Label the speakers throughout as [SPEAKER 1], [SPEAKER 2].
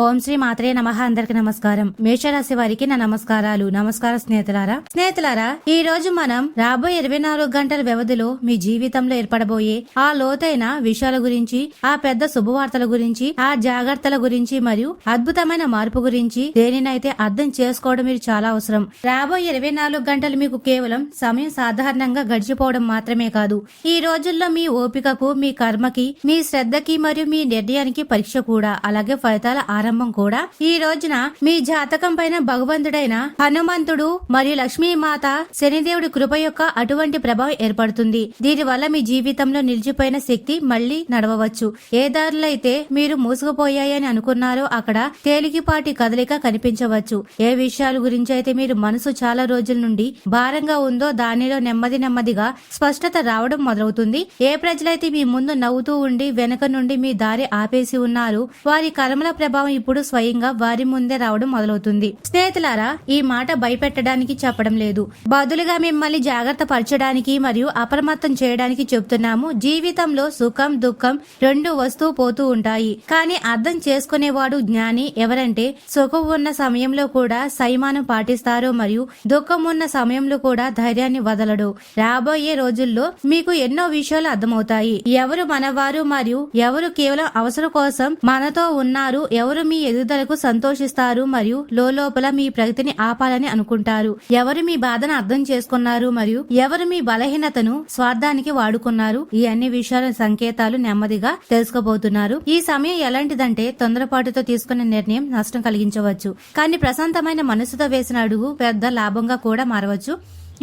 [SPEAKER 1] ఓం శ్రీ మాత్రే నమః. అందరికి నమస్కారం. మేషరాశి వారికి నా నమస్కారాలు. నమస్కారం స్నేహితులారా, ఈ రోజు మనం రాబోయే 24 గంటల వ్యవధిలో మీ జీవితంలో ఏర్పడబోయే ఆ లోతైన విషయాల గురించి, ఆ పెద్ద శుభవార్తల గురించి, ఆ జాగ్రత్తల గురించి మరియు అద్భుతమైన మార్పు గురించి దేనినైతే అర్థం చేసుకోవడం మీరు చాలా అవసరం. రాబోయే 24 గంటలు మీకు కేవలం సమయం సాధారణంగా గడిచిపోవడం మాత్రమే కాదు, ఈ రోజుల్లో మీ ఓపికకు, మీ కర్మకి, మీ శ్రద్ధకి మరియు మీ నిర్ణయానికి పరీక్ష కూడా, అలాగే ఫలితాల ఆరంభం కూడా. ఈ రోజున మీ జాతకం పైన భగవంతుడైన హనుమంతుడు మరియు లక్ష్మీమాత శనిదేవుడి కృప యొక్క అటువంటి ప్రభావం ఏర్పడుతుంది. దీని వల్ల మీ జీవితంలో నిలిచిపోయిన శక్తి మళ్లీ నడవవచ్చు. ఏ దారులు అయితే మీరు మూసుకుపోయాయని అనుకున్నారో అక్కడ తేలికపాటి కదలిక కనిపించవచ్చు. ఏ విషయాల గురించి అయితే మీరు మనసు చాలా రోజుల నుండి భారంగా ఉందో దానిలో నెమ్మదిగా స్పష్టత రావడం మొదలవుతుంది. ఏ ప్రజలైతే మీ ముందు నవ్వుతూ ఉండి వెనక నుండి మీ దారి ఆపేసి ఉన్నారు, వారి కర్మల ప్రభావం ఇప్పుడు స్వయంగా వారి ముందే రావడం మొదలవుతుంది. స్నేహితులారా, ఈ మాట భయపెట్టడానికి చెప్పడం లేదు, బదులుగా మిమ్మల్ని జాగ్రత్త పరచడానికి మరియు అప్రమత్తం చేయడానికి చెప్తున్నాము. జీవితంలో సుఖం దుఃఖం రెండు వస్తూ పోతూ ఉంటాయి, కానీ అర్థం చేసుకునేవాడు జ్ఞాని. ఎవరంటే సుఖం ఉన్న సమయంలో కూడా సంయమనం పాటిస్తారో మరియు దుఃఖం ఉన్న సమయంలో కూడా ధైర్యాన్ని వదలడు. రాబోయే రోజుల్లో మీకు ఎన్నో విషయాలు అర్థమవుతాయి. ఎవరు మనవారు మరియు ఎవరు కేవలం అవసరం కోసం మనతో ఉన్నారు, ఎవరు మీ ఎదుగుదలకు సంతోషిస్తారు మరియు లోపల మీ ప్రగతిని ఆపాలని అనుకుంటారు, ఎవరు మీ బాధను అర్థం చేసుకున్నారు మరియు ఎవరు మీ బలహీనతను స్వార్థానికి వాడుకున్నారు. ఈ అన్ని విషయాల సంకేతాలు నెమ్మదిగా తెలుసుకోబోతున్నారు. ఈ సమయం ఎలాంటిదంటే తొందరపాటుతో తీసుకునే నిర్ణయం నష్టం కలిగించవచ్చు, కానీ ప్రశాంతమైన మనసుతో వేసిన అడుగు పెద్ద లాభంగా కూడా మారవచ్చు.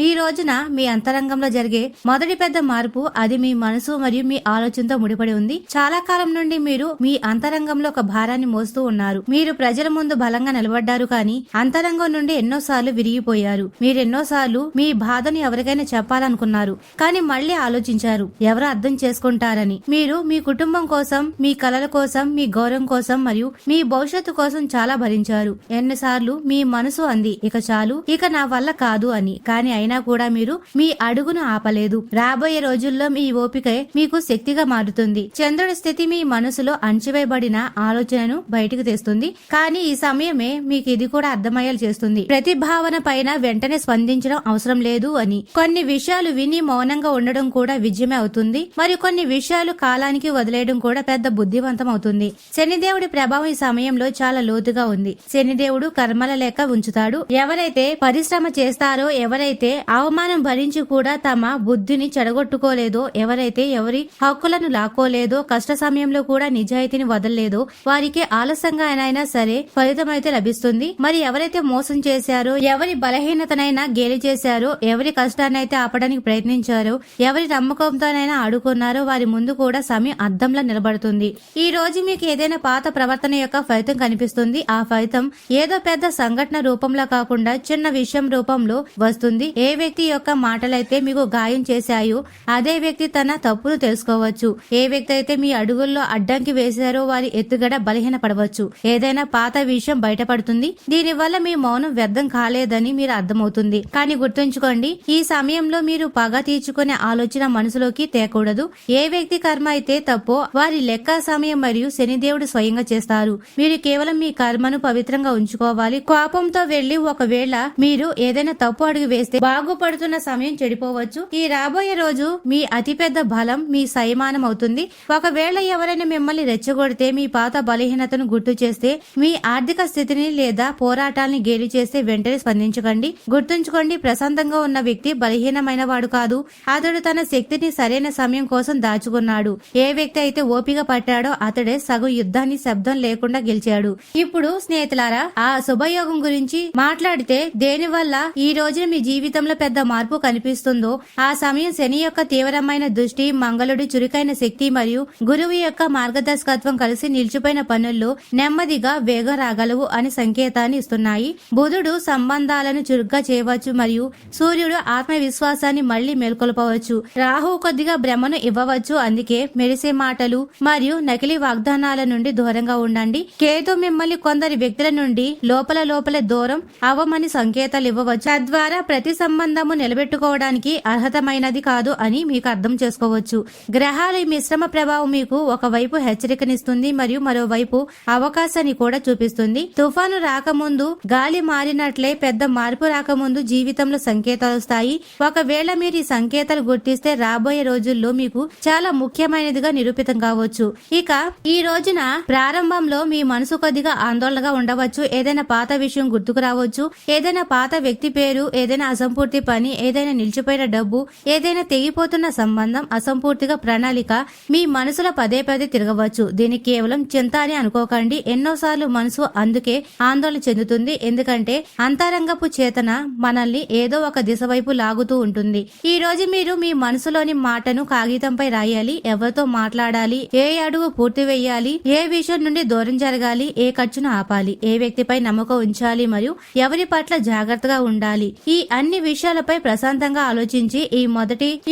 [SPEAKER 1] ఈ రోజున మీ అంతరంగంలో జరిగే మొదటి పెద్ద మార్పు అది మీ మనసు మరియు మీ ఆలోచనతో ముడిపడి ఉంది. చాలా కాలం నుండి మీరు మీ అంతరంగంలో ఒక భారాన్ని మోస్తూ ఉన్నారు. మీరు ప్రజల ముందు బలంగా నిలబడ్డారు, కానీ అంతరంగం నుండి ఎన్నోసార్లు విరిగిపోయారు. మీరెన్నోసార్లు మీ బాధను ఎవరికైనా చెప్పాలనుకున్నారు, కానీ మళ్లీ ఆలోచించారు ఎవరు అర్థం చేసుకుంటారని. మీరు మీ కుటుంబం కోసం, మీ కలల కోసం, మీ గౌరవం కోసం మరియు మీ భవిష్యత్తు కోసం చాలా భరించారు. ఎన్నిసార్లు మీ మనసు అంది ఇక చాలు, ఇక నా వల్ల కాదు అని, కానీ అయినా కూడా మీరు మీ అడుగును ఆపలేదు. రాబోయే రోజుల్లో మీ ఓపికే మీకు శక్తిగా మారుతుంది. చంద్రుడి స్థితి మీ మనసులో అణచివేయబడిన ఆలోచనను బయటకు తెస్తుంది, కానీ ఈ సమయమే మీకు ఇది కూడా అర్థమయ్యేలా చేస్తుంది. ప్రతి భావన పైన వెంటనే స్పందించడం అవసరం లేదు అని. కొన్ని విషయాలు విని మౌనంగా ఉండడం కూడా విజయమే అవుతుంది, మరి కొన్ని విషయాలు కాలానికి వదిలేయడం కూడా పెద్ద బుద్ధివంతం అవుతుంది. శనిదేవుడి ప్రభావం ఈ సమయంలో చాలా లోతుగా ఉంది. శనిదేవుడు కర్మల లెక్క ఉంచుతాడు. ఎవరైతే పరిశ్రమ చేస్తారో, ఎవరైతే అవమానం భరించి కూడా తమ బుద్ధిని చెడగొట్టుకోలేదో, ఎవరైతే ఎవరి హక్కులను లాక్కోలేదో, కష్ట సమయంలో కూడా నిజాయితీని వదలలేదో వారికి ఆలస్యంగా అయినా సరే ఫలితం అయితే లభిస్తుంది. మరి ఎవరైతే మోసం చేశారో, ఎవరి బలహీనతనైనా గేలి చేశారో, ఎవరి కష్టాన్నైతే ఆపడానికి ప్రయత్నించారో, ఎవరి నమ్మకంతోనైనా ఆడుకున్నారో వారి ముందు కూడా సమయం అద్దంలా నిలబడుతుంది. ఈ రోజు మీకు ఏదైనా పాత ప్రవర్తన యొక్క ఫలితం కనిపిస్తుంది. ఆ ఫలితం ఏదో పెద్ద సంఘటన రూపంలో కాకుండా చిన్న విషయం రూపంలో వస్తుంది. ఏ వ్యక్తి యొక్క మాటలైతే మీకు గాయం చేశాయో అదే వ్యక్తి తన తప్పును తెలుసుకోవచ్చు. ఏ వ్యక్తి అయితే మీ అడుగుల్లో అడ్డంకి వేశారో వారి ఎత్తుగడ బలహీనపడవచ్చు. ఏదైనా పాత విషయం బయటపడుతుంది. దీనివల్ల మీ మౌనం వ్యర్థం కాలేదని మీరు అర్థమవుతుంది. కానీ గుర్తుంచుకోండి, ఈ సమయంలో మీరు పగ తీర్చుకునే ఆలోచన మనసులోకి తేకూడదు. ఏ వ్యక్తి కర్మ అయితే తప్పో వారి లెక్క సమయం మరియు శనిదేవుడు స్వయంగా చేస్తారు. మీరు కేవలం మీ కర్మను పవిత్రంగా ఉంచుకోవాలి. కోపంతో వెళ్లి ఒకవేళ మీరు ఏదైనా తప్పు అడుగు వేస్తే బాగుపడుతున్న సమయం చెడిపోవచ్చు. ఈ రాబోయే రోజు మీ అతిపెద్ద బలం మీ సంయమనం అవుతుంది. ఒకవేళ ఎవరైనా మిమ్మల్ని రెచ్చగొడితే, మీ పాత బలహీనతను గుర్తు చేస్తే, మీ ఆర్థిక స్థితిని లేదా పోరాటాలని గేలి చేస్తే వెంటనే స్పందించకండి. గుర్తుంచుకోండి, ప్రశాంతంగా ఉన్న వ్యక్తి బలహీనమైన వాడు కాదు. అతడు తన శక్తిని సరైన సమయం కోసం దాచుకున్నాడు. ఏ వ్యక్తి అయితే ఓపిక పట్టాడో అతడే సగం యుద్ధాన్ని శబ్దం లేకుండా గెలిచాడు. ఇప్పుడు స్నేహితులారా, ఆ శుభయోగం గురించి మాట్లాడితే దేనివల్ల ఈ రోజున మీ జీవితంలో పెద్ద మార్పు కనిపిస్తుందో ఆ సమయం శని యొక్క తీవ్రమైన దృష్టి, మంగళుడి చురుకైన శక్తి మరియు గురువు యొక్క మార్గదర్శకత్వం కలిసి నిలిచిపోయిన పనుల్లో నెమ్మదిగా వేగం రాగలవు అని సంకేతాన్ని ఇస్తున్నాయి. బుధుడు సంబంధాలను చురుగ్గా చేయవచ్చు మరియు సూర్యుడు ఆత్మవిశ్వాసాన్ని మళ్లీ మేల్కొల్పవచ్చు. రాహు కొద్దిగా భ్రమను ఇవ్వవచ్చు. అందుకే మెరిసే మాటలు మరియు నకిలీ వాగ్దానాల నుండి దూరంగా ఉండండి. కేతు మిమ్మల్ని కొందరి వ్యక్తుల నుండి లోపల దూరం అవ్వమని సంకేతాలు ఇవ్వవచ్చు. తద్వారా ప్రతి సంబంధము నిలబెట్టుకోవడానికి అర్హతమైనది కాదు అని మీకు అర్థం చేసుకోవచ్చు. గ్రహాల ఈ మిశ్రమ ప్రభావం మీకు ఒకవైపు హెచ్చరికనిస్తుంది మరియు మరోవైపు అవకాశాన్ని కూడా చూపిస్తుంది. తుఫాను రాకముందు గాలి మారినట్లే పెద్ద మార్పు రాకముందు జీవితంలో సంకేతాలు వస్తాయి. ఒకవేళ మీరు ఈ సంకేతాలు గుర్తిస్తే రాబోయే రోజుల్లో మీకు చాలా ముఖ్యమైనదిగా నిరూపితం కావచ్చు. ఇక ఈ రోజున ప్రారంభంలో మీ మనసు కొద్దిగా ఆందోళనగా ఉండవచ్చు. ఏదైనా పాత విషయం గుర్తుకు రావచ్చు. ఏదైనా పాత వ్యక్తి పేరు, ఏదైనా అసంపూర్తి పని, ఏదైనా నిలిచిపోయిన డబ్బు, ఏదైనా తెగిపోతున్న సంబంధం, అసంపూర్తిగా ప్రణాళిక మీ మనసులో పదే పదే తిరగవచ్చు. దీనికి కేవలం చింత అని అనుకోకండి. ఎన్నోసార్లు మనసు అందుకే ఆందోళన చెందుతుంది. ఎందుకంటే అంతరంగపు చేతన మనల్ని ఏదో ఒక దిశ వైపు లాగుతూ ఉంటుంది. ఈ రోజు మీరు మీ మనసులోని మాటను కాగితంపై రాయాలి. ఎవరితో మాట్లాడాలి, ఏ అడుగు పూర్తి వేయాలి, ఏ విషయం నుండి దూరం జరగాలి, ఏ ఖర్చును ఆపాలి, ఏ వ్యక్తిపై నమ్మకం ఉంచాలి మరియు ఎవరి పట్ల జాగ్రత్తగా ఉండాలి. ఈ అన్ని విషయాలపై ప్రశాంతంగా ఆలోచించి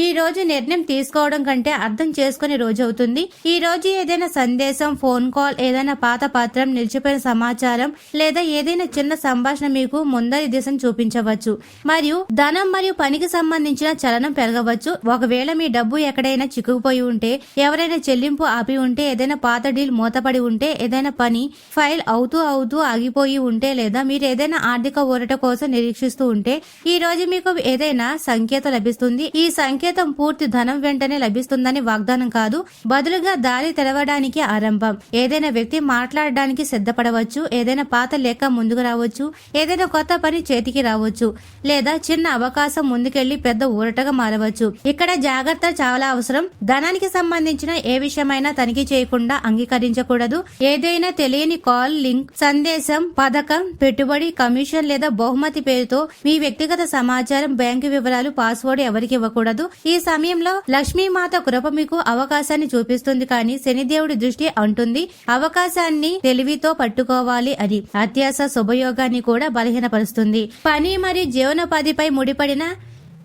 [SPEAKER 1] ఈ రోజు నిర్ణయం తీసుకోవడం కంటే అర్థం చేసుకునే రోజు అవుతుంది. ఈ రోజు ఏదైనా సందేశం, ఫోన్ కాల్, ఏదైనా పాత పత్రం, నిలిచిపోయిన సమాచారం లేదా ఏదైనా చిన్న సంభాషణ మీకు ముందరి దిశను చూపించవచ్చు మరియు ధనం మరియు పనికి సంబంధించిన చలనం పెరగవచ్చు. ఒకవేళ మీ డబ్బు ఎక్కడైనా చిక్కుకుపోయి ఉంటే, ఎవరైనా చెల్లింపు ఆపి ఉంటే, ఏదైనా పాత డీల్ మూతపడి ఉంటే, ఏదైనా పని ఫైల్ అవుతూ ఆగిపోయి ఉంటే లేదా మీరు ఏదైనా ఆర్థిక ఊరట కోసం నిరీక్షిస్తూ ఉంటే ఈ రోజు మీకు ఏదైనా సంకేతం లభిస్తుంది. ఈ సంకేతం పూర్తి ధనం వెంటనే లభిస్తుందని వాగ్దానం కాదు, బదులుగా దారి తెరవడానికి ఆరంభం. ఏదైనా వ్యక్తి మాట్లాడడానికి సిద్ధపడవచ్చు, ఏదైనా పాత లేఖ ముందుకు రావచ్చు, ఏదైనా కొత్త పని చేతికి రావచ్చు లేదా చిన్న అవకాశం ముందుకెళ్లి పెద్ద ఊరటగా మారవచ్చు. ఇక్కడ జాగ్రత్త చాలా అవసరం. ధనానికి సంబంధించిన ఏ విషయమైనా తనిఖీ చేయకుండా అంగీకరించకూడదు. ఏదైనా తెలియని కాల్, లింక్, సందేశం, పథకం, పెట్టుబడి, కమిషన్ లేదా బహుమతి పేరుతో మీ వ్యక్తిగత సమాచారం, బ్యాంకు వివరాలు, పాస్వర్డ్ ఎవరికి ఇవ్వకూడదు. ఈ సమయంలో లక్ష్మీమాత కృప మీకు అవకాశాన్ని చూపిస్తుంది, కానీ శనిదేవుడి దృష్టి అంటుంది అవకాశాన్ని తెలివితో పట్టుకోవాలి అని. అత్యాశ శుభయోగాన్ని కూడా బలహీనపరుస్తుంది. పని మరియు జీవనోపాధిపై ముడిపడిన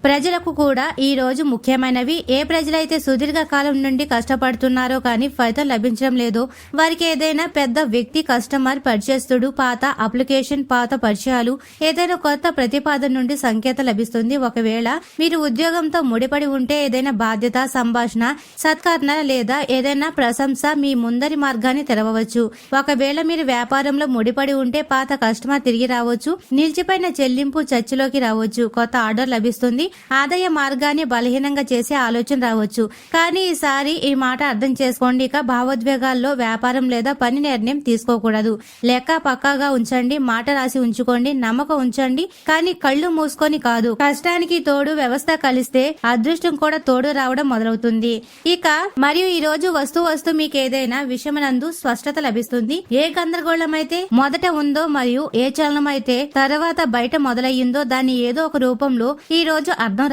[SPEAKER 1] ప్రజలకు కూడా ఈ రోజు ముఖ్యమైనవి. ఏ ప్రజలైతే సుదీర్ఘ కాలం నుండి కష్టపడుతున్నారో కానీ ఫలితం లభించడం లేదో వారికి ఏదైనా పెద్ద వ్యక్తి, కస్టమర్, పరిచయస్తుడు, పాత అప్లికేషన్, పాత పరిచయాలు, ఏదైనా కొత్త ప్రతిపాదన నుండి సంకేతం లభిస్తుంది. ఒకవేళ మీరు ఉద్యోగంతో ముడిపడి ఉంటే ఏదైనా బాధ్యత, సంభాషణ, సత్కరణ లేదా ఏదైనా ప్రశంస మీ ముందరి మార్గాన్ని తెరవవచ్చు. ఒకవేళ మీరు వ్యాపారంలో ముడిపడి ఉంటే పాత కస్టమర్ తిరిగి రావచ్చు, నిలిచిపోయిన చెల్లింపు చర్చలోకి రావచ్చు, కొత్త ఆర్డర్ లభిస్తుంది, ఆదాయ మార్గాన్ని బలహీనంగా చేసే ఆలోచన రావచ్చు. కానీ ఈసారి ఈ మాట అర్థం చేసుకోండి. ఇక భావోద్వేగాల్లో వ్యాపారం లేదా పని నిర్ణయం తీసుకోకూడదు. లెక్క పక్కాగా ఉంచండి, మాట రాసి ఉంచుకోండి, నమ్మకం ఉంచండి, కానీ కళ్ళు మూసుకొని కాదు. కష్టానికి తోడు వ్యవస్థ కలిస్తే అదృష్టం కూడా తోడు రావడం మొదలవుతుంది. ఇక మరియు ఈ రోజు వస్తూ మీకు ఏదైనా విషయమనందు స్పష్టత లభిస్తుంది. ఏ గందరగోళం అయితే మొదట ఉందో మరియు ఏ చలనం అయితే తర్వాత బయట మొదలయ్యిందో దాన్ని ఏదో ఒక రూపంలో ఈ రోజు అర్థం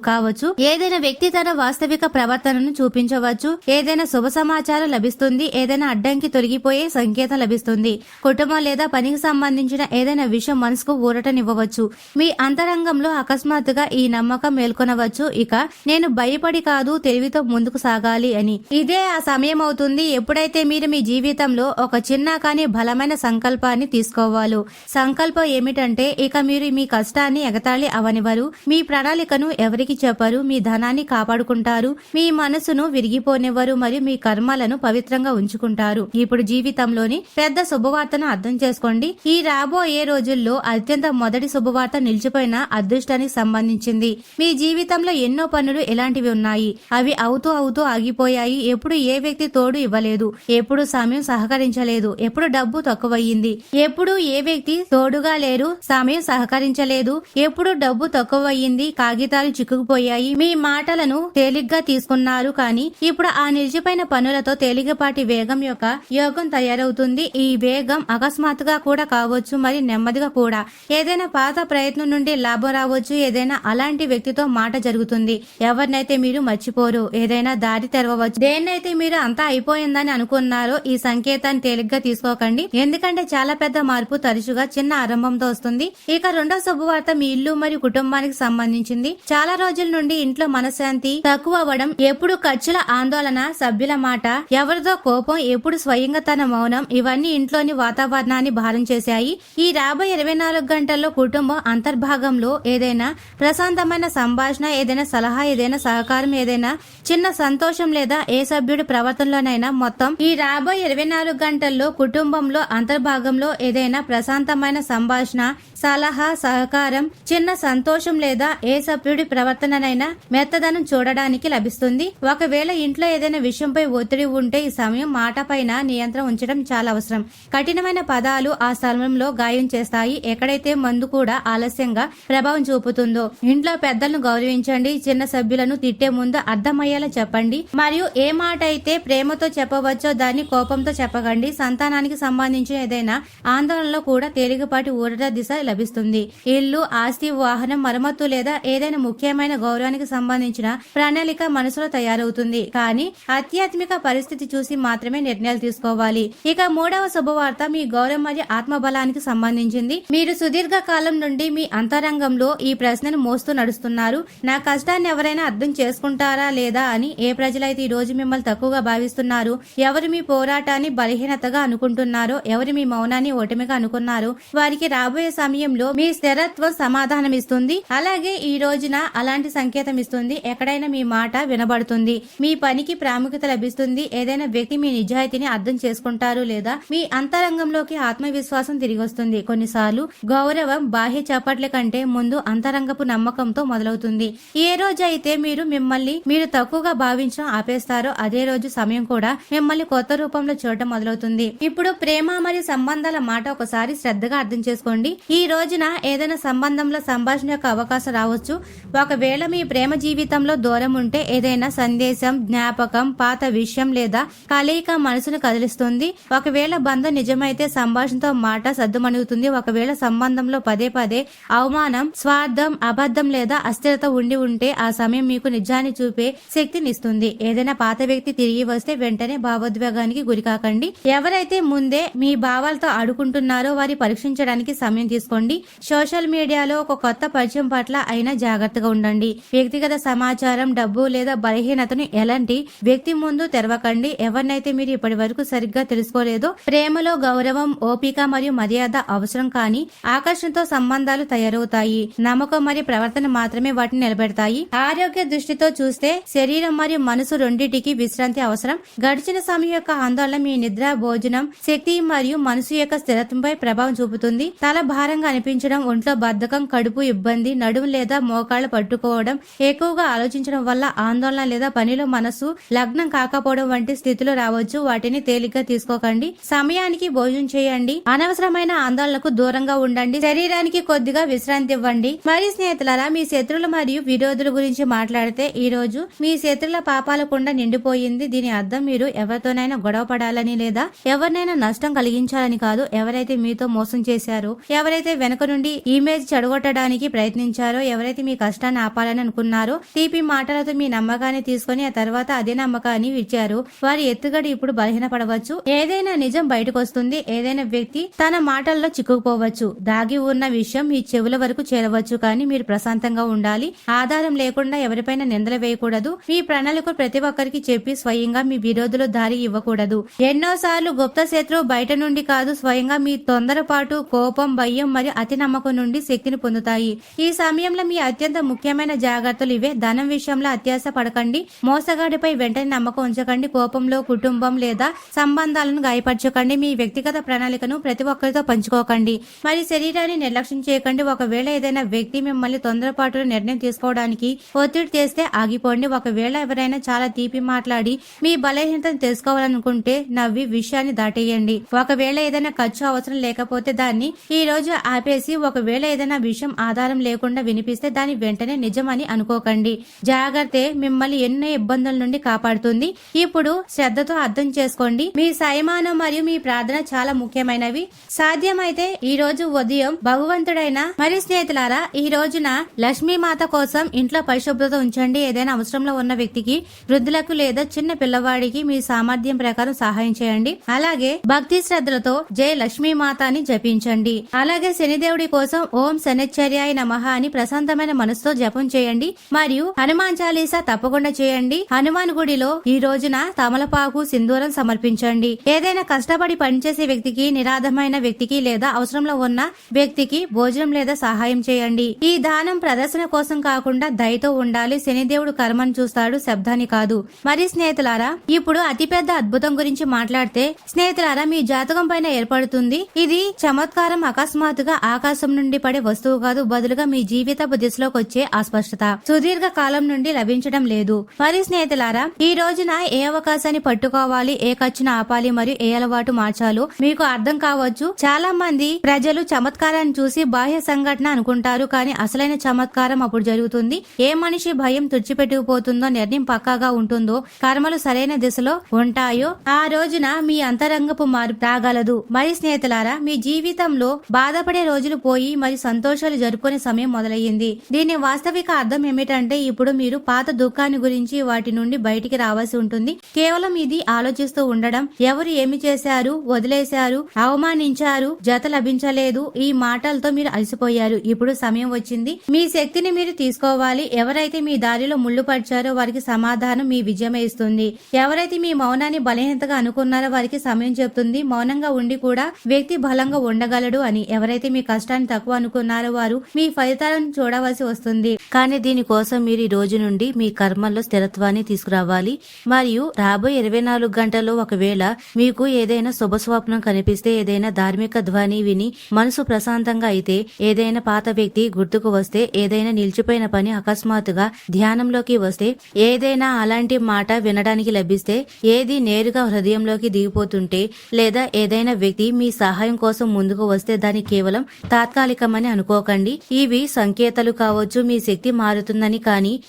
[SPEAKER 1] కావచ్చు. ఏదైనా వ్యక్తి తన వాస్తవిక ప్రవర్తనను చూపించవచ్చు. ఏదైనా శుభ సమాచారం లభిస్తుంది. ఏదైనా అడ్డంకి తొలగిపోయే సంకేతం లభిస్తుంది. కుటుంబం లేదా పనికి సంబంధించిన ఏదైనా విషయం మనసుకు ఊరటనివ్వవచ్చు. మీ అంతరంగంలో అకస్మాత్తుగా ఈ నమ్మకం మేల్కొనవచ్చు. ఇక నేను భయపడి కాదు, తెలివితో ముందుకు సాగాలి అని. ఇదే ఆ సమయం అవుతుంది ఎప్పుడైతే మీరు మీ జీవితంలో ఒక చిన్న కానీ బలమైన సంకల్పాన్ని తీసుకోవాలో. సంకల్పం ఏమిటంటే ఇక మీరు మీ కష్టాన్ని ఎగతాళి అవనివ్వరు, మీ ప్రణాళికను ఎవరికి చెప్పరు, మీ ధనాన్ని కాపాడుకుంటారు, మీ మనసును విరిగిపోనివ్వరు మరియు మీ కర్మలను పవిత్రంగా ఉంచుకుంటారు. ఇప్పుడు జీవితంలోని పెద్ద శుభవార్తను అర్థం చేసుకోండి. ఈ రాబోయే రోజుల్లో అత్యంత మొదటి శుభవార్త నిలిచిపోయిన అదృష్టానికి సంబంధించింది. మీ జీవితంలో ఎన్నో పనులు ఎలాంటివి ఉన్నాయి. అవి అవుతూ ఆగిపోయాయి. ఎప్పుడు ఏ వ్యక్తి తోడు ఇవ్వలేదు, ఎప్పుడు సమయం సహకరించలేదు, ఎప్పుడు డబ్బు తక్కువయ్యింది, ఎప్పుడు ఏ వ్యక్తి తోడుగా లేరు, సమయం సహకరించలేదు, ఎప్పుడు డబ్బు తక్కువయ్యింది, కాగితాలు చిక్కుకుపోయాయి. మీ మాటలను తేలిగ్గా తీసుకున్నారు, కానీ ఇప్పుడు ఆ నిలిచిపోయిన పనులతో తేలికపాటి వేగం యొక్క యోగం తయారవుతుంది. ఈ వేగం అకస్మాత్తుగా కూడా కావచ్చు మరి నెమ్మదిగా కూడా. ఏదైనా పాత ప్రయత్నం నుండి లాభం రావచ్చు. ఏదైనా అలాంటి వ్యక్తితో మాట జరుగుతుంది. ఎవరినైతే మీరు మర్చిపోరు. ఏదైనా దారి తెరవవచ్చు. దేన్నైతే మీరు అంతా అయిపోయిందని అనుకున్నారో ఈ సంకేతాన్ని తేలిగ్గా తీసుకోకండి, ఎందుకంటే చాలా పెద్ద మార్పు తరచుగా చిన్న ఆరంభంతో వస్తుంది. ఇక రెండో శుభవార్త మీ ఇల్లు మరియు కుటుంబానికి సంబంధించి సంభవించింది. చాలా రోజుల నుండి ఇంట్లో మనశ్శాంతి తక్కువ అవ్వడం, ఎప్పుడు ఖర్చుల ఆందోళన, సభ్యుల మాట, ఎవరితో కోపం, ఎప్పుడు స్వయంగా తన మౌనం, ఇవన్నీ ఇంట్లోని వాతావరణాన్ని భారం చేశాయి. ఈ రాబోయే 24 గంటల్లో కుటుంబం అంతర్భాగంలో ఏదైనా ప్రశాంతమైన సంభాషణ, ఏదైనా సలహా, ఏదైనా సహకారం, ఏదైనా చిన్న సంతోషం లేదా ఏ సభ్యుడి ప్రవర్తనలోనైనా మొత్తం ఈ రాబోయే 24 గంటల్లో కుటుంబంలో అంతర్భాగంలో ఏదైనా ప్రశాంతమైన సంభాషణ, సలహా, సహకారం, చిన్న సంతోషం లేదా ఏ సభ్యుడి ప్రవర్తననైనా మెత్తదనం చూడడానికి లభిస్తుంది. ఒకవేళ ఇంట్లో ఏదైనా విషయంపై ఒత్తిడి ఉంటే ఈ సమయం మాట పైన నియంత్రణ ఉంచడం చాలా అవసరం. కఠినమైన పదాలు ఆ స్థలంలో గాయం చేస్తాయి. ఎక్కడైతే మందు కూడా ఆలస్యంగా ప్రభావం చూపుతుందో ఇంట్లో పెద్దలను గౌరవించండి. చిన్న సభ్యులను తిట్టే ముందు అర్థమయ్యేలా చెప్పండి. మరియు ఏ మాట అయితే ప్రేమతో చెప్పవచ్చో దాన్ని కోపంతో చెప్పకండి. సంతానానికి సంబంధించిన ఏదైనా ఆందోళనలో కూడా తేలికపాటి ఊరట దిశ లభిస్తుంది. ఇల్లు, ఆస్తి, వాహనం మరమ్మతు లేదా ఏదైనా ముఖ్యమైన గౌరవానికి సంబంధించిన ప్రణాళిక మనసులో తయారవుతుంది. కానీ ఆధ్యాత్మిక పరిస్థితి చూసి మాత్రమే నిర్ణయాలు తీసుకోవాలి. ఇక మూడవ శుభవార్త మీ గౌరవం మరియు ఆత్మబలానికి సంబంధించింది. మీరు సుదీర్ఘ కాలం నుండి మీ అంతరంగంలో ఈ ప్రశ్నను మోస్తూ నడుస్తున్నారు. నా కష్టాన్ని ఎవరైనా అర్థం చేసుకుంటారా లేదా అని. ఏ ప్రజలైతే ఈ రోజు మిమ్మల్ని తక్కువగా భావిస్తున్నారు, ఎవరు మీ పోరాటాన్ని బలహీనతగా అనుకుంటున్నారో, ఎవరు మీ మౌనాన్ని ఓటమిగా అనుకున్నారో వారికి రాబోయే సమయంలో మీ స్థిరత్వం సమాధానం ఇస్తుంది. అలాగే ఈ రోజున అలాంటి సంకేతం ఇస్తుంది. ఎక్కడైనా మీ మాట వినబడుతుంది, మీ పనికి ప్రాముఖ్యత లభిస్తుంది. ఏదైనా వ్యక్తి మీ నిజాయితీని అర్థం చేసుకుంటారు లేదా మీ అంతరంగంలోకి ఆత్మవిశ్వాసం తిరిగి వస్తుంది. కొన్నిసార్లు గౌరవం బాహ్య చప్పట్ల కంటే ముందు అంతరంగపు నమ్మకంతో మొదలవుతుంది. ఏ రోజు అయితే మీరు తక్కువగా భావించడం ఆపేస్తారో అదే రోజు సమయం కూడా మిమ్మల్ని కొత్త రూపంలో చూడటం మొదలవుతుంది. ఇప్పుడు ప్రేమ మరియు సంబంధాల మాట ఒకసారి శ్రద్ధగా అర్థం చేసుకోండి. ఈ రోజున ఏదైనా సంబంధంలో సంభాషణ యొక్క అవకాశం రావచ్చు. ఒకవేళ మీ ప్రేమ జీవితంలో దూరం ఉంటే ఏదైనా సందేశం, జ్ఞాపకం, పాత విషయం లేదా కలయిక మనసును కదిలిస్తుంది. ఒకవేళ బంధం నిజమైతే సంభాషణతో మాట సద్దుమణుగుతుంది. ఒకవేళ సంబంధంలో పదే పదే అవమానం, స్వార్థం, అబద్ధం లేదా అస్థిరత ఉండి ఉంటే ఆ సమయం మీకు నిజాన్ని చూపే శక్తినిస్తుంది. ఏదైనా పాత వ్యక్తి తిరిగి వస్తే వెంటనే భావోద్వేగానికి గురికాకండి. ఎవరైతే ముందే మీ భావాలతో ఆడుకుంటున్నారో వారి పరీక్షించడానికి సమయం తీసుకోండి. సోషల్ మీడియాలో ఒక కొత్త పరిచయం పట్ల అయినా జాగ్రత్తగా ఉండండి. వ్యక్తిగత సమాచారం, డబ్బు లేదా బలహీనతను ఎలాంటి వ్యక్తి ముందు తెరవకండి. ఎవరినైతే మీరు ఇప్పటి వరకు సరిగ్గా తెలుసుకోలేదో. ప్రేమలో గౌరవం, ఓపిక మరియు మర్యాద అవసరం, కానీ ఆకర్షణతో సంబంధాలు తయారవుతాయి. నమ్మకం మరియు ప్రవర్తన మాత్రమే వాటిని నిలబెడతాయి. ఆరోగ్య దృష్టితో చూస్తే శరీరం మరియు మనసు రెండింటికి విశ్రాంతి అవసరం. గడిచిన సమయం యొక్క ఆందోళన మీ నిద్ర, భోజనం, శక్తి మరియు మనసు యొక్క స్థిరత్వంపై ప్రభావం చూపుతుంది. తల భారంగా అనిపించడం, ఒంట్లో బద్ధకం, కడుపు ఇబ్బంది, నడుము లేదా మోకాళ్లు పట్టుకోవడం, ఎక్కువగా ఆలోచించడం వల్ల ఆందోళన లేదా పనిలో మనసు లగ్నం కాకపోవడం వంటి స్థితిలో రావచ్చు. వాటిని తేలిగ్గా తీసుకోకండి. సమయానికి భోజనం చేయండి. అనవసరమైన ఆందోళనకు దూరంగా ఉండండి. శరీరానికి కొద్దిగా విశ్రాంతి ఇవ్వండి. మరి స్నేహితులారా, మీ శత్రువులు మరియు విరోధుల గురించి మాట్లాడితే ఈ రోజు మీ శత్రుల పాపాల కుండ నిండిపోయింది. దీని అర్థం మీరు ఎవరితోనైనా గొడవ పడాలని లేదా ఎవరినైనా నష్టం కలిగించాలని కాదు. ఎవరైతే మీతో మోసం చేశారో, ఎవరైతే వెనక నుండి ఇమేజ్ చెడగొట్టడానికి ప్రయత్నించారో, ఎవరైతే మీ కష్టాన్ని ఆపాలని అనుకున్నారో, తీపి మాటలతో మీ నమ్మకాన్ని తీసుకుని ఆ తర్వాత అదే నమ్మకాన్ని ఇచ్చారు, వారి ఎత్తుగడ ఇప్పుడు బలహీనపడవచ్చు. ఏదైనా నిజం బయటకు వస్తుంది. ఏదైనా వ్యక్తి తన మాటల్లో చిక్కుకుపోవచ్చు. దాగి ఉన్న విషయం మీ చెవుల వరకు చేరవచ్చు. కానీ మీరు ప్రశాంతంగా ఉండాలి. ఆధారం లేకుండా ఎవరిపైన నిందలు వేయకూడదు. మీ ప్రణాళిక ప్రతి ఒక్కరికి చెప్పి స్వయంగా మీ విరోధులు దారి ఇవ్వకూడదు. ఎన్నోసార్లు గుప్త శత్రువు బయట నుండి కాదు, స్వయంగా మీ తొందరపాటు, కోపం, భయం మరియు అతి నమ్మకం నుండి శక్తిని పొందుతాయి. ఈ సమయంలో మీ అత్యంత ముఖ్యమైన జాగ్రత్తలు ఇవే. ధనం విషయంలో అత్యాశ పడకండి. మోసగాడిపై వెంటనే నమ్మకం ఉంచకండి. కోపంలో కుటుంబం లేదా సంబంధాలను గాయపరచకండి. మీ వ్యక్తిగత ప్రణాళికను ప్రతి ఒక్కరితో పంచుకోకండి. మరి శరీరాన్ని నిర్లక్ష్యం చేయకండి. ఒకవేళ ఏదైనా వ్యక్తి మిమ్మల్ని తొందరపాటులో నిర్ణయం తీసుకోవడానికి ఒత్తిడి చేస్తే ఆగిపోండి. ఒకవేళ ఎవరైనా చాలా తీపి మాట్లాడి మీ బలహీనతను తెలుసుకోవాలనుకుంటే నవ్వి విషయాన్ని దాటేయండి. ఒకవేళ ఏదైనా ఖర్చు అవసరం లేకపోతే దాన్ని ఈ రోజు ఆపేసి, ఒకవేళ ఏదైనా విషయం ఆధారం లేకుండా వినిపిస్తే దాన్ని వెంటనే నిజమని అనుకోకండి. జాగ్రత్త మిమ్మల్ని ఎన్నో ఇబ్బందుల నుండి కాపాడుతుంది. ఇప్పుడు శ్రద్ధతో అర్థం చేసుకోండి. మీ సైమానం మరియు మీ ప్రార్థన చాలా ముఖ్యమైనవి. సాధ్యమైతే ఈ రోజు ఉదయం భగవంతుడైన మరి స్నేహితులారా, ఈ రోజున లక్ష్మీమాత కోసం ఇంట్లో పరిశుభ్రత ఉంచండి. ఏదైనా అవసరంలో ఉన్న వ్యక్తికి, వృద్ధులకు లేదా చిన్న పిల్లవాడికి మీ సామర్థ్యం ప్రకారం సహాయం చేయండి. అలాగే భక్తి శ్రద్ధలతో జై లక్ష్మీమాత అని జపించండి. అలాగే శనిదేవుడి కోసం ఓం శనిశ్చర్యాయ నమః అని ప్రశాంత ప్రశాంతమైన మనసుతో జపం చేయండి మరియు హనుమాన్ చాలీసా తప్పకుండా చేయండి. హనుమాన్ గుడిలో ఈ రోజున తమలపాకు సింధూరం సమర్పించండి. ఏదైనా కష్టపడి పనిచేసే వ్యక్తికి, నిరాధమైన వ్యక్తికి లేదా అవసరంలో ఉన్న వ్యక్తికి భోజనం లేదా సహాయం చేయండి. ఈ దానం ప్రదర్శన కోసం కాకుండా దయతో ఉండాలి. శనిదేవుడు కర్మను చూస్తాడు, శబ్దాన్ని కాదు. మరి స్నేహితులారా, ఇప్పుడు అతిపెద్ద అద్భుతం గురించి మాట్లాడితే స్నేహితులారా, మీ జాతకం పైన ఏర్పడుతుంది. ఇది చమత్కారం. అకస్మాత్తుగా ఆకాశం నుండి పడే వస్తువు కాదు, బదులుగా మీ జీవితపు దిశలోకి వచ్చే అస్పష్టత సుదీర్ఘ కాలం నుండి లభించడం లేదు. మరి స్నేహితులారా, ఈ రోజున ఏ అవకాశాన్ని పట్టుకోవాలి, ఏ ఖర్చును ఆపాలి మరియు ఏ అలవాటు మార్చాలో మీకు అర్థం కావచ్చు. చాలా మంది ప్రజలు చమత్కారాన్ని చూసి బాహ్య సంఘటన అనుకుంటారు, కానీ అసలైన చమత్కారం అప్పుడు జరుగుతుంది. ఏ మనిషి భయం తుడిచిపెట్టుకుపోతుందో, నిర్ణయం పక్కాగా ఉంటుందో, కర్మలు సరైన దిశలో ఉంటాయో ఆ రోజున మీ అంతరంగపు మార్పు రాగలదు. మరి స్నేహితులారా, మీ జీవితంలో బాధపడే రోజులు పోయి మరి సంతోషాలు జరుపుకునే సమయం మొదలయ్యింది. దీని వాస్తవిక అర్థం ఏమిటంటే ఇప్పుడు మీరు పాత దుఃఖాన్ని గురించి వాటి నుండి బయటికి రావాల్సి ఉంటుంది. కేవలం ఇది ఆలోచిస్తూ ఉండడం, ఎవరు ఏమి చేశారు, వదిలేశారు, అవమానించారు, జత లభించలేదు, ఈ మాటలతో మీరు అలసిపోయారు. ఇప్పుడు సమయం వచ్చింది. మీ శక్తిని మీరు తీసుకోవాలి. ఎవరైతే మీ దారిలో ముళ్ళు పడ్డారో వారికి సమాధానం మీ విజయమే ఇస్తుంది. ఎవరైతే మీ మౌనాన్ని బలహీనతగా అనుకున్నారో వారికి సమయం చెప్తుంది మౌనంగా ఉండి కూడా వ్యక్తి బలంగా ఉండగలడు అని. ఎవరైతే మీ కష్టాన్ని తక్కువ అనుకున్నారో వారు మీ ఫలితాలను చూడవలసి వస్తుంది. కానీ దీనికోసం మీరు ఈ రోజు నుండి మీ కర్మల్లో స్థిరత్వాన్ని తీసుకురావాలి. మరియు రాబోయే 24 గంటల్లో ఒకవేళ మీకు ఏదైనా శుభ స్వప్నం కనిపిస్తే, ఏదైనా ధార్మిక ధ్వని విని మనసు ప్రశాంతంగా అయితే, ఏదైనా పాత వ్యక్తి గుర్తుకు వస్తే, ఏదైనా నిలిచిపోయిన పని అకస్మాత్తుగా ధ్యానంలోకి వస్తే, ఏదైనా అలాంటి మాట వినడానికి లభిస్తే, ఏది నేరుగా హృదయంలోకి దిగిపోతుంటే, లేదా ఏదైనా వ్యక్తి మీ సహాయం కోసం ముందుకు వస్తే దాని కేవలం తాత్కాలికమని అనుకోకండి. ఇవి సంకేతాలు కావచ్చు, మీ శక్తి మారుతుందని.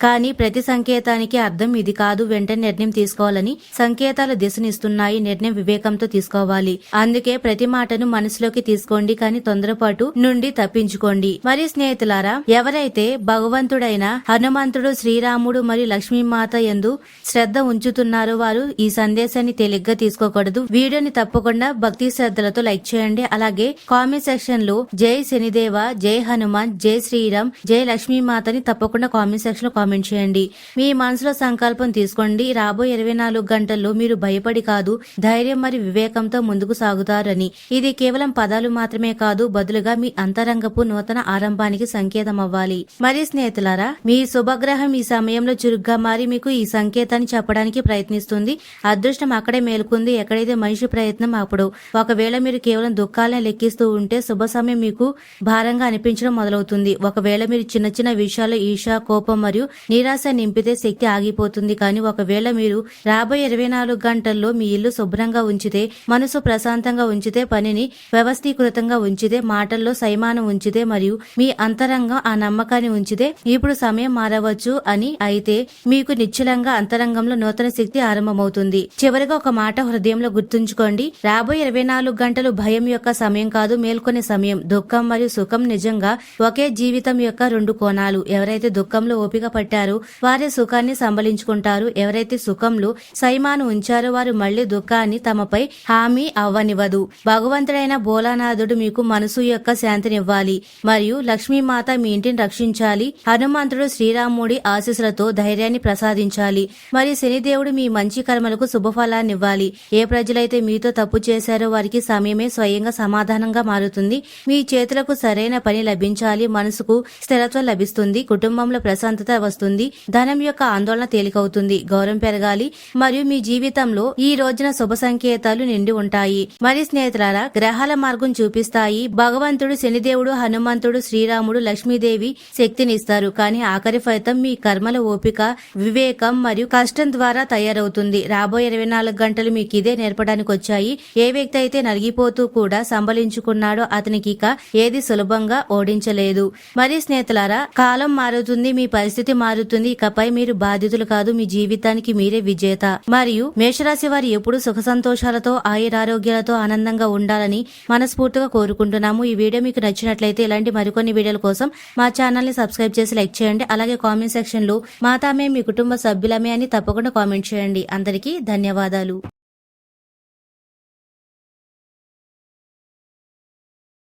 [SPEAKER 1] కానీ ప్రతి సంకేతానికి అర్థం ఇది కాదు. వెంటనే నిర్ణయం తీసుకోవాలని సంకేతాలు దిశనిస్తున్నాయి. నిర్ణయం వివేకంతో తీసుకోవాలి. అందుకే ప్రతి మాటను మనసులోకి తీసుకోండి, కానీ తొందరపాటు నుండి తప్పించుకోండి. మరి స్నేహితులారా, ఎవరైతే భగవంతుడైన హనుమంతుడు, శ్రీరాముడు మరియు లక్ష్మీమాత యందు శ్రద్ధ ఉంచుతున్నారో వారు ఈ సందేశాన్ని తేలిగ్గా తీసుకోకూడదు. వీడియోని తప్పకుండా భక్తి శ్రద్ధలతో లైక్ చేయండి. అలాగే కామెంట్ సెక్షన్ లో జై శనిదేవ, జై హనుమాన్, జై శ్రీరామ్, జై లక్ష్మీమాతని తప్పకుండా కామెంట్ సెక్షన్ లో కామెంట్ చేయండి. మీ మనసులో సంకల్పం తీసుకోండి. రాబోయే 24 గంటల్లో మీరు భయపడి కాదు, ధైర్యం మరియు వివేకంతో ముందుకు సాగుతారని. ఇది కేవలం పదాలు మాత్రమే కాదు, బదులుగా మీ అంతరంగపు నూతన ఆరంభానికి సంకేతం అవ్వాలి. మరి స్నేహితులారా, మీ శుభగ్రహం ఈ సమయంలో చురుగ్గా మారి మీకు ఈ సంకేతాన్ని చెప్పడానికి ప్రయత్నిస్తుంది. అదృష్టం అక్కడే మేలుకుంది ఎక్కడైతే మనిషి ప్రయత్నం అప్పుడు. ఒకవేళ మీరు కేవలం దుఃఖాలను లెక్కిస్తూ ఉంటే శుభ సమయం మీకు భారంగా అనిపించడం మొదలవుతుంది. ఒకవేళ మీరు చిన్న చిన్న విషయాలు ఈర్ష్య, కోపం మరియు నిరాశ నింపితే శక్తి ఆగిపోతుంది. కానీ ఒకవేళ మీరు రాబోయే 24 గంటల్లో మీ ఇల్లు శుభ్రంగా ఉంచితే, మనసు ప్రశాంతంగా ఉంచితే, పనిని వ్యవస్థీకృతంగా ఉంచితే, మాటల్లో సైమానం ఉంచితే మరియు మీ అంతరంగం ఆ నమ్మకాన్ని ఉంచితే ఇప్పుడు సమయం మారవచ్చు అని అయితే మీకు నిశ్చలంగా అంతరంగంలో నూతన శక్తి ఆరంభమవుతుంది. చివరిగా ఒక మాట హృదయంలో గుర్తుంచుకోండి. రాబోయే 24 గంటలు భయం యొక్క సమయం కాదు, మేల్కొనే సమయం. దుఃఖం మరియు సుఖం నిజంగా ఒకే జీవితం యొక్క రెండు కోణాలు. ఎవరైతే దుఃఖంలో ఓపిక పట్టారో వారే సుఖాన్ని సంబలించుకుంటారు. ఎవరైతే సుఖంలో సైమాను ఉంచారో వారు మళ్లీ దుఃఖాన్ని తమపై హామీ అవ్వనివ్వదు. భగవంతుడైన భోలానాథుడు మీకు మనసు యొక్క శాంతినివ్వాలి మరియు లక్ష్మీమాత మీ ఇంటిని రక్షించాలి. హనుమంతుడు శ్రీరాముడి ఆశీస్సులతో ధైర్యాన్ని ప్రసాదించాలి. మరి శనిదేవుడు మీ మంచి కర్మలకు శుభఫలాన్నివ్వాలి. ఏ ప్రజలైతే మీతో తప్పు చేశారో వారికి సమయమే స్వయంగా సమాధానంగా మారుతుంది. మీ చేతులకు సరైన పని లభించాలి. మనసుకు స్థిరత్వం లభిస్తుంది. కుటుంబంలో ప్రశాంతత వస్తుంది. ధనం యొక్క ఆందోళన తేలికవుతుంది. గౌరవం పెరగాలి మరియు మీ జీవితంలో ఈ రోజున శుభ సంకేతాలు నిండి ఉంటాయి. మరి స్నేహితులారా, గ్రహాల మార్గం చూపిస్తాయి. భగవంతుడు, శనిదేవుడు, హనుమంతుడు, శ్రీరాముడు, లక్ష్మీదేవి శక్తినిస్తారు. కానీ ఆఖరి ఫలితం మీ కర్మల ఓపిక, వివేకం మరియు కష్టం ద్వారా తయారవుతుంది. రాబోయే 24 గంటలు మీకు ఇదే నేర్పడానికి వచ్చాయి. ఏ వ్యక్తి అయితే నలిగిపోతూ కూడా సంబలించుకున్నాడో అతనికి ఇక ఏది సులభంగా ఓడించలేదు. మరి స్నేహితులారా, కాలం మారుతుంది, మీ పరిస్థితి మారుతుంది. ఇకపై మీరు బాధితులు కాదు, మీ జీవితానికి మీరే విజేత. మరియు మేషరాశి వారు ఎప్పుడు సుఖ సంతోషాలతో, ఆయురారోగ్యాలతో ఆనందంగా ఉండాలని మనస్ఫూర్తిగా కోరుకుంటున్నాము. ఈ వీడియో మీకు నచ్చినట్లయితే ఇలాంటి మరికొన్ని వీడియోల కోసం మా ఛానల్ ని సబ్స్క్రైబ్ చేసి లైక్ చేయండి. అలాగే కామెంట్ సెక్షన్ లో మాతామే మీ కుటుంబ సభ్యులమే అని తప్పకుండా కామెంట్ చేయండి. అందరికీ ధన్యవాదాలు.